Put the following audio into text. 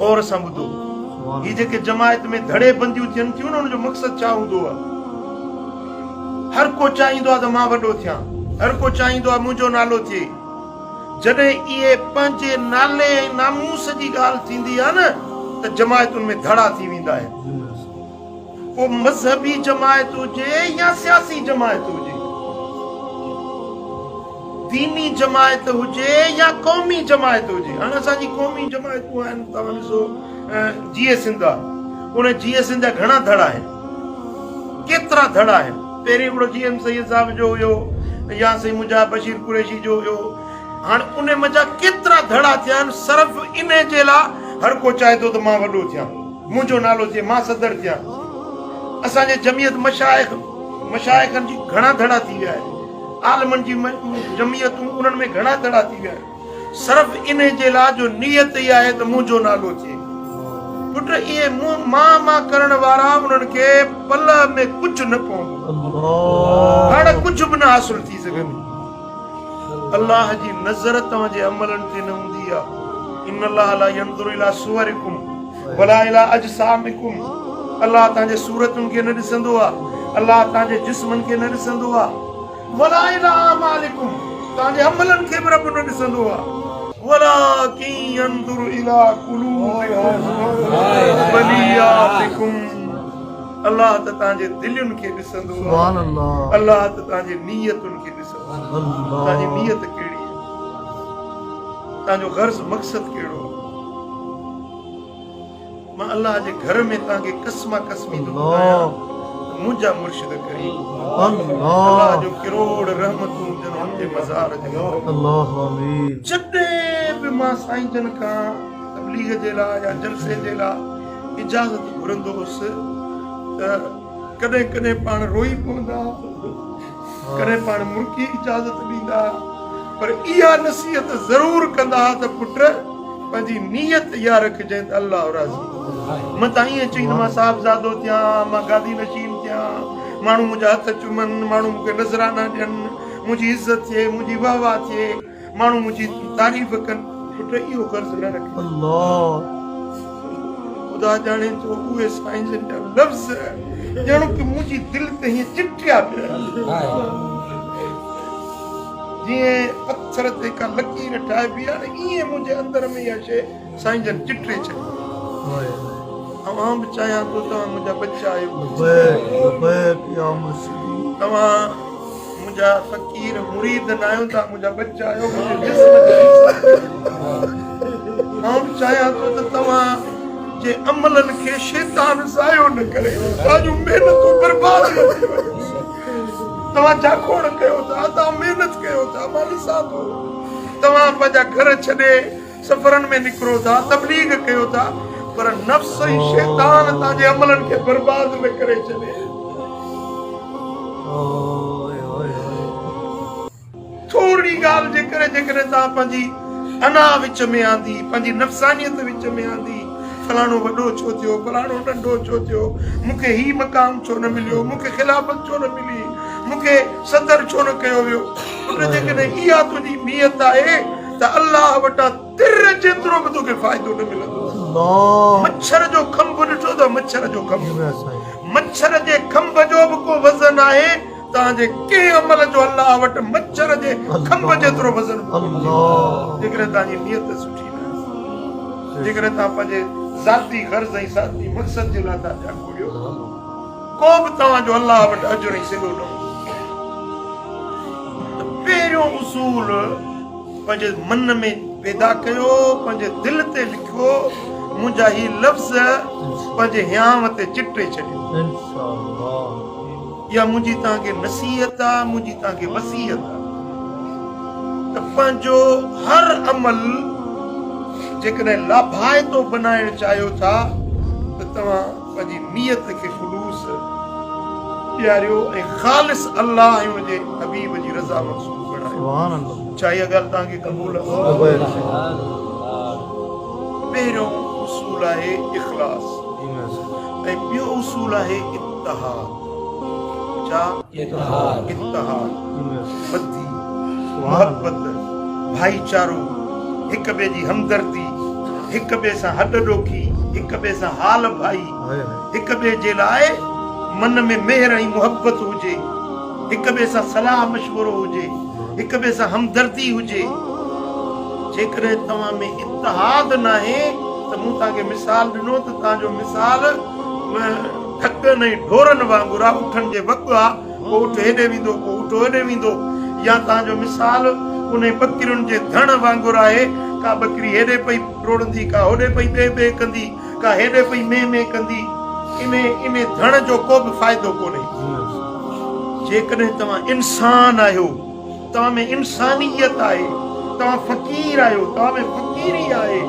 और असां ॿुधो ही जेके जमायत में धड़े बंदियूं थियनि थियूं न उनजो मक़सदु छा हूंदो आहे? हर को चाहींदो आहे त मां वॾो थियां, हर को चाहींदो आहे मुंहिंजो नालो थिए। जॾहिं इहे पंहिंजे नाले ऐं नामूस जी ॻाल्हि थींदी आहे न त जमायतुनि में धड़ा थी वेंदा आहिनि। पोइ मज़हबी जमायत हुजे या सियासी जमायत हुजे, दीनी जमायत हुजे या क़ौमी जमायत हुजे। हाणे असांजी क़ौमी जमायतूं आहिनि, तव्हां ॾिसो जीए सिंध आहे, उन जीए सिंध जा घणा धड़ा आहिनि, केतिरा धड़ा आहिनि। पहिरीं हिकिड़ो जीएम सैयद साहिब जो हुयो या साईं मुंहिंजा बशीर कुरैशी जो हुयो। हाणे उन मज़ा केतिरा धड़ा थिया आहिनि सिर्फ़ इन जे लाइ हर को चाहे थो त मां वॾो थियां, मुंहिंजो नालो थिए, मां सदर थियां। असांजे जमियत मशाइखनि जी घणा धड़ा थी विया आहिनि, आलमनि जी जमियतूं उन्हनि में घणा धड़ा थी विया आहिनि, सिर्फ़ इन जे लाइ जो नियत इहा आहे त मुंहिंजो नालो थिए। पुट इहे मां करण वारा उन्हनि खे पल में कुझु न पवंदो, हाणे कुझु बि न हासिल थी सघंदी। अल्लाह जी नज़र तव्हांजे अमलनि ते न हूंदी आहे। इन अल्लाह ला यंज़ुरु इला सुवरिकुम वला इला अजसामिकुम। अल्लाह तव्हांजे सूरतुनि खे न ॾिसंदो आहे, अल्लाह तव्हांजे जिस्मनि खे न ॾिसंदो आहे। वला इला अमालिकुम, तव्हांजे अमलनि खे बि रब न ॾिसंदो आहे। वलाकिन यंज़ुरु इला कुलूबिकुम वनियातिकुम। अल्लाह त तव्हांजे दिलुनि खे ॾिसंदो आहे, अल्लाह त तव्हांजे नियतुनि खे ॾिसंदो आहे। तव्हांजी नियत कहिड़ी आहे, तव्हांजो गर्ज़ मक़सद कहिड़ो आहे? मां अल्लाह जे घर में तव्हांखे कसमा कसमी थो ॿुधायां, मुंहिंजा मुर्शिद करीम अल्लाह जो किरोड़ रहमतूं हुजनि हुन जे मज़ार जे। जॾहिं बि मां साईं जन खां तबलीग जे लाइ या जलसे जे लाइ इजाज़त घुरंदो हुउसि त कॾहिं कॾहिं पाण रोई पवंदा, कॾहिं पाण मुर्की इजाज़त ॾींदा, पर इहा नसीहत ज़रूर कंदा त पुट पंहिंजी नियत इहा रखजांइ त अल्लाह राज़ी। मां त ईअं चईंदो मां साहिबज़ादो थियां, मां गादी नशीन थियां, माण्हू मुंहिंजा हथ चुमनि, माण्हू मूंखे नज़राना ॾियनि, मुंहिंजी इज़त थिए, मुंहिंजी वाह वाह थिए, माण्हू मुंहिंजी तारीफ़ कनि। पुट इहो कर्ज़ न रख। ख़ुदा ॼाणे थो उहे साईं जन जा लफ़्ज़ ॼण की मुंहिंजी दिलि ते हीअं चिटिया पिया, जीअं पत्थर ते का लकीर ठाहिबी आहे न, ईअं मुंहिंजे अंदर में इहा शइ साईं जन चिटे छॾी। तव्हां बि चाहियां थो तव्हां मुंहिंजा बच्चा आहियो, तव्हां मुंहिंजा फ़क़ीर मुरीद न आहियो, तव्हां मुंहिंजा बच्चा आहियो, मुंहिंजे जिस्म जा हिस्सा। आउं चाहियां थो त तव्हां जे अमलनि खे शैतान ज़ायो न करे, तव्हांजूं महिनतूं बर्बाद न थी वञनि। तव्हां जाखोड़ कयो था, तव्हां महिनत कयो था, मां ॾिसां थो तव्हां पंहिंजा घर छॾे सफ़रनि में निकिरो था, तबलीग कयो था, पर नफ़्स ऐं शैतान तव्हांजे अमलनि खे बर्बाद न करे छॾे। थोरी ॻाल्हि जे करे जेकॾहिं तव्हां पंहिंजी अना विच में आंदी, पंहिंजी नफ़्सानियत विच में आंदी, फलाणो वॾो छो थियो, फलाणो नंढो छो थियो, मूंखे ही मक़ाम छो न मिलियो, मूंखे खिलाफ़त छो न मिली, मूंखे सदर छो न कयो वियो। उन जेकॾहिं इहा तुंहिंजी नियत आहे त अल्लाह वटां तिर जेतिरो बि तोखे फ़ाइदो न मिलंदो। मच्छर जो खंभ ॾिठो त मच्छर जो खंभ, मच्छर जे खंभ जो बि को वज़न आहे तव्हांजे कंहिं अमल जो अल्लाह वटि मच्छर जे खंभ जेतिरो वज़न। जेकॾहिं तव्हांजी नियत सुठी न, जेकॾहिं तव्हां पंहिंजे ज़ाती गर्ज़ ऐं ज़ाती मक़सद जे लाइ था घुरियो, को बि तव्हांजो अल्लाह वटि अजुर ऐं सिलो न हूंदो। पहिरियों उसूल पंहिंजे मन में पैदा कयो, पंहिंजे दिलि ते लिखियो, मुंहिंजा ही लफ़्ज़ पंहिंजे हियांव ते चिटे छॾियो। इहा मुंहिंजी तव्हांखे नसीहत आहे, मुंहिंजी तव्हांखे वसीयत आहे त पंहिंजो हर अमल जेकॾहिं लाभाइतो बनाइण चाहियो था त तव्हां पंहिंजी नियत खे ख़ुलूस ॾियारियो ऐं ख़ालिस अल्लाह ऐं हुनजे हबीब जी रज़ा मक़सूद बणायो। छा इहा ॻाल्हि तव्हांखे क़बूल आहे? पहिरियों उसूल आहे इख़लास ऐं ॿियो उसूल आहे इत्तिहाद। छा? इत्तिहाद, बदी, मोहब्बत, भाईचारो, हिक ॿिए जी हमदर्दी, हिक ॿिए सां हॾ ॾोखी, हिक ॿिए सां हाल भाई, हिक ॿिए जे लाइ मन में मेहर ऐं मुहबत हुजे, हिक ॿिए सां सलाह मशवरो हुजे, हिक ॿिए सां हमदर्दी हुजे। जेकॾहिं तव्हां में इत्तेहाद न आहे त मूं तव्हांखे मिसाल ॾिनो त तव्हांजो मिसाल ठकनि ऐं ढोरनि वांगुरु आहे। उठण जे वक़्तु आहे, पोइ उठ हेॾे वेंदो, पोइ उठ होॾे वेंदो। या तव्हांजो मिसाल उन ॿकरियुनि जे धण वांगुरु आहे, का ॿकरी हेॾे पई डोड़ंदी, का होॾे पई ॿे कंदी, का हेॾे पई में कंदी। इन धण जो को बि फ़ाइदो कोन्हे। जेकॾहिं तव्हां इंसान आहियो, तव्हां में इंसानियत आहे, तव्हां फ़क़ीर आहियो, तव्हां में फ़क़ीरी आहे।